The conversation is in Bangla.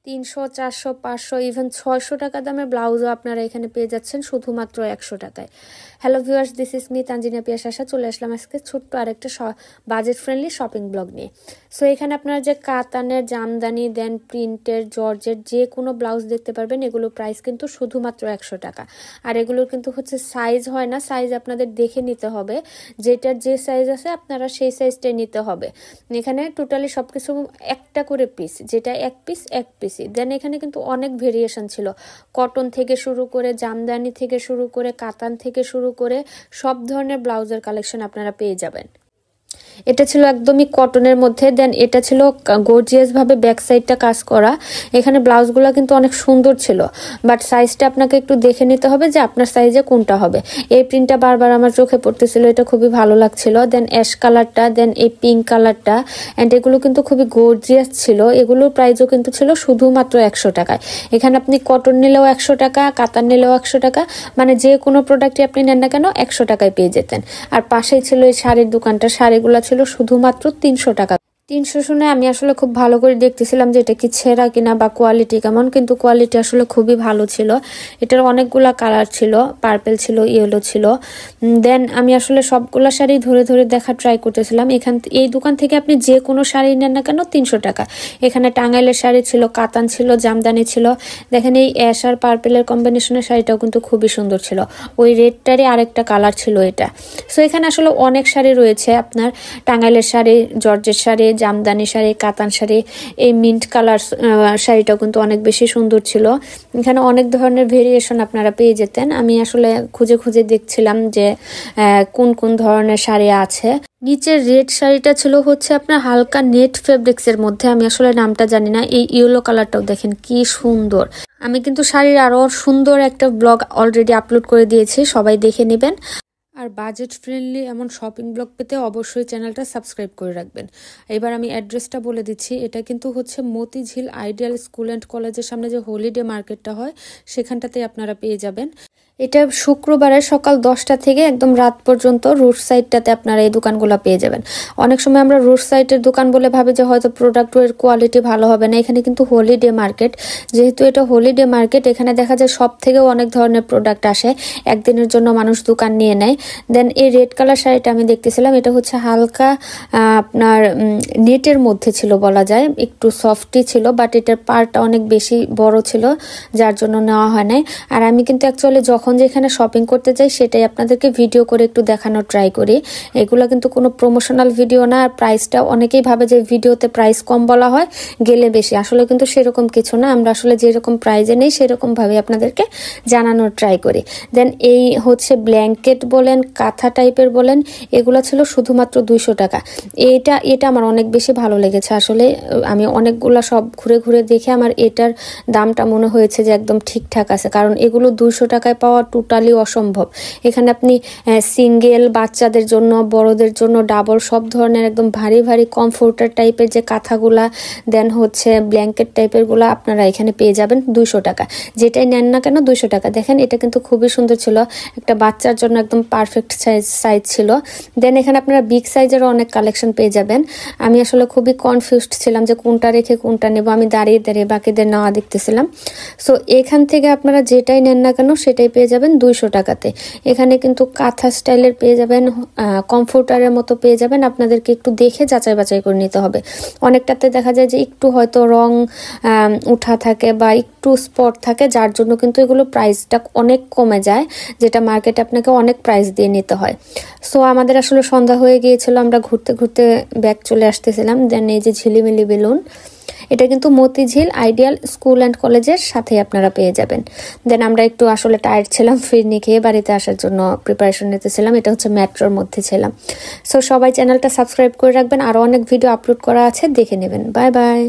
300, 400, 500, ইভেন 600 টাকা দামের ব্লাউজও আপনারা এখানে পেয়ে যাচ্ছেন শুধুমাত্র 100 টাকায়। Hello viewers, this is me Tanjina Piya Shasha. চলে আসলাম আজকে ছোট্ট আরেকটা বাজেট ফ্রেন্ডলি শপিং ব্লগ নিয়ে। সো এখানে আপনারা যে কাতানের, জামদানি, দেন প্রিন্টের, জর্জের যে কোনো ব্লাউজ দেখতে পারবেন। এগুলোর প্রাইস কিন্তু শুধুমাত্র 100 টাকা। আর এগুলোর কিন্তু হচ্ছে সাইজ হয় না, সাইজ আপনাদের দেখে নিতে হবে। যেটার যে সাইজ আছে আপনারা সেই সাইজটাই নিতে হবে। এখানে টোটালি সবকিছু একটা করে পিস, যেটা এক পিস এক পিসই। দেন এখানে কিন্তু অনেক ভেরিয়েশন ছিল, কটন থেকে শুরু করে, জামদানি থেকে শুরু করে, কাতান থেকে শুরু করে সব ধরনের ব্লাউজের কালেকশন আপনারা পেয়ে যাবেন। এটা ছিল একদমই কটনের মধ্যে। দেন এটা ছিল গর্জিয়াস ভাবে ব্যাক সাইডটা কাজ করা। এখানে ব্লাউজগুলো কিন্তু অনেক সুন্দর ছিল, বাট সাইজটা আপনাকে একটু দেখে নিতে হবে যে আপনার সাইজে কোনটা হবে। এই প্রিন্টটা বারবার আমার চোখে পড়তেছিল, এটা খুবই ভালো লাগছিল। দেন অ্যাশ কালারটা, দেন এই পিঙ্ক কালারটা, অ্যান্ড এগুলো কিন্তু খুবই গর্জিয়াস ছিল। এগুলোর প্রাইসও কিন্তু ছিল শুধুমাত্র 100 টাকায়। এখানে আপনি কটন নিলেও 100 টাকা, কাতান নিলেও 100 টাকা, মানে যে কোনো প্রোডাক্টই আপনি নেন না কেন 100 টাকায় পেয়ে যেতেন। আর পাশেই ছিল এই শাড়ির দোকানটা, শাড়িগুলো ছিল শুধুমাত্র 300 টাকা। 300 শুনে আমি আসলে খুব ভালো করে দেখতেছিলাম যে এটা কি ছেঁড়া কিনা বা কোয়ালিটি কেমন, কিন্তু কোয়ালিটি আসলে খুবই ভালো ছিল। এটার অনেকগুলা কালার ছিল, পার্পেল ছিল, ইয়েলো ছিল। দেন আমি আসলে সবগুলা শাড়ি ধরে ধরে দেখা ট্রাই করতেছিলাম। এই দোকান থেকে আপনি যে কোনো শাড়ি নেন না কেন 300 টাকা। এখানে টাঙ্গাইলের শাড়ি ছিল, কাতান ছিল, জামদানি ছিল। দেখেন এই অ্যাশ আর পার্পেলের কম্বিনেশনের শাড়িটাও কিন্তু খুবই সুন্দর ছিল। ওই রেডটারই আরেকটা কালার ছিল এটা। সো এখানে আসলে অনেক শাড়ি রয়েছে, আপনার টাঙ্গাইলের শাড়ি, জর্জের শাড়ি, জামদানি শাড়ি, কাতান শাড়ি। এই মিন্ট কালার শাড়িটাও কিন্তু অনেক বেশি সুন্দর ছিল। এখানে অনেক ধরনের ভেরিয়েশন আপনারা পেয়ে যেতেন। আমি আসলে খুঁজে খুঁজে দেখছিলাম যে কোন কোন ধরনের শাড়ি আছে। নিচের রেড শাড়িটা ছিল হচ্ছে আপনার হালকা নেট ফেব্রিক্স এর মধ্যে, আমি আসলে নামটা জানি না। এই ইয়েলো কালারটাও দেখেন কি সুন্দর। আমি কিন্তু শাড়ির আরো সুন্দর একটা ব্লগ অলরেডি আপলোড করে দিয়েছি, সবাই দেখে নেবেন। আর বাজেট ফ্রেন্ডলি এমন শপিং ব্লগ পেতে অবশ্যই চ্যানেলটা সাবস্ক্রাইব করে রাখবেন। এবার আমি অ্যাড্রেসটা বলে দিচ্ছি। এটা কিন্তু হচ্ছে মতিঝিল আইডিয়াল স্কুল অ্যান্ড কলেজের সামনে যে হলিডে মার্কেটটা হয় সেখানটাতেই আপনারা পেয়ে যাবেন। এটা শুক্রবারে সকাল 10টা থেকে একদম রাত পর্যন্ত রোড সাইডটাতে আপনারা এই দোকানগুলো পেয়ে যাবেন। অনেক সময় আমরা রোড সাইডের দোকান বলে ভাবি যে হয়তো প্রোডাক্টের কোয়ালিটি ভালো হবে না। এখানে কিন্তু হলিডে মার্কেট, যেহেতু এটা হলিডে মার্কেট, এখানে দেখা যায় সব থেকেও অনেক ধরনের প্রোডাক্ট আসে, একদিনের জন্য মানুষ দোকান নিয়ে নেয়। দেন এই রেড কালার শাড়িটা আমি দেখতেছিলাম, এটা হচ্ছে হালকা আপনার নেটের মধ্যে ছিল বলা যায়, একটু সফটই ছিল, বাট এটার পার্টটা অনেক বেশি বড় ছিল যার জন্য নেওয়া হয় নাই। আর আমি কিন্তু অ্যাকচুয়ালি যখন যেখানে শপিং করতে যাই সেটাই আপনাদেরকে ভিডিও করে একটু দেখানোর ট্রাই করি। এগুলো কিন্তু কোনো প্রমোশনাল ভিডিও না। আর প্রাইসটা অনেকেই ভাবে যে ভিডিওতে প্রাইস কম বলা হয়, গেলে বেশি, আসলে কিন্তু সেরকম কিছু না। আমরা আসলে যেরকম প্রাইজে নেই সেরকম ভাবে আপনাদেরকে জানানোর ট্রাই করি। দেন এই হচ্ছে ব্ল্যাঙ্কেট বলেন, কাঁথা টাইপের বলেন, এগুলো ছিল শুধুমাত্র 200 টাকা। এটা আমার অনেক বেশি ভালো লেগেছে। আসলে আমি অনেকগুলা সব ঘুরে ঘুরে দেখে আমার এটার দামটা মনে হয়েছে যে একদম ঠিকঠাক আছে, কারণ এগুলো 200 টাকায় পাওয়া টোটালি অসম্ভব। এখানে আপনি সিঙ্গেল, বাচ্চাদের জন্য, বড়দের জন্য, ডাবল, সব ধরনের একদম ভারী ভারী কমফোর্টার টাইপের যে কাঁথাগুলা, দেন হচ্ছে ব্ল্যাঙ্কেট টাইপের গুলা আপনারা এখানে পেয়ে যাবেন 200 টাকা। যেটাই নেন না কেন 200 টাকা। দেখেন এটা কিন্তু খুবই সুন্দর ছিল, একটা বাচ্চার জন্য একদম পারফেক্ট সাইজ ছিল। দেন এখানে আপনারা বিগ সাইজেরও অনেক কালেকশন পেয়ে যাবেন। আমি আসলে খুবই কনফিউজড ছিলাম যে কোনটা রেখে কোনটা নেব, আমি দাঁড়িয়ে দাঁড়িয়ে বাকিদের নেওয়া দেখতেছিলাম। সো এখান থেকে আপনারা যেটাই নেন না কেন সেটাই পেয়ে যাবেন 200 টাকাতে। এখানে কিন্তু কাঁথা স্টাইলের পেয়ে যাবেন, কমফোর্টারের মতো পেয়ে যাবেন। আপনাদেরকে একটু দেখে যাচাই বাছাই করে নিতে হবে। অনেকটাতে দেখা যায় যে একটু হয়তো রং উঠা থাকে বা একটু স্পট থাকে, যার জন্য কিন্তু এগুলো প্রাইসটা অনেক কমে যায়, যেটা মার্কেটে আপনাকে অনেক প্রাইস দিয়ে নিতে হয়। সো আমাদের আসলে সন্ধ্যা হয়ে গিয়েছিল, আমরা ঘুরতে ঘুরতে ব্যাক চলে আসতেছিলাম। দেন এই যে ঝিলিমিলি বেলুন, এটা কিন্তু মতিঝিল আইডিয়াল স্কুল অ্যান্ড কলেজের সাথে আপনারা পেয়ে যাবেন। দেন আমরা একটু আসলে টায়ার্ড ছিলাম, ফিরনি খেয়ে বাড়িতে আসার জন্য প্রিপারেশন নিতেছিলাম। এটা হচ্ছে মেট্রোর মধ্যে ছিলাম। সো সবাই চ্যানেলটা সাবস্ক্রাইব করে রাখবেন, আরও অনেক ভিডিও আপলোড করা আছে, দেখে নেবেন। Bye bye.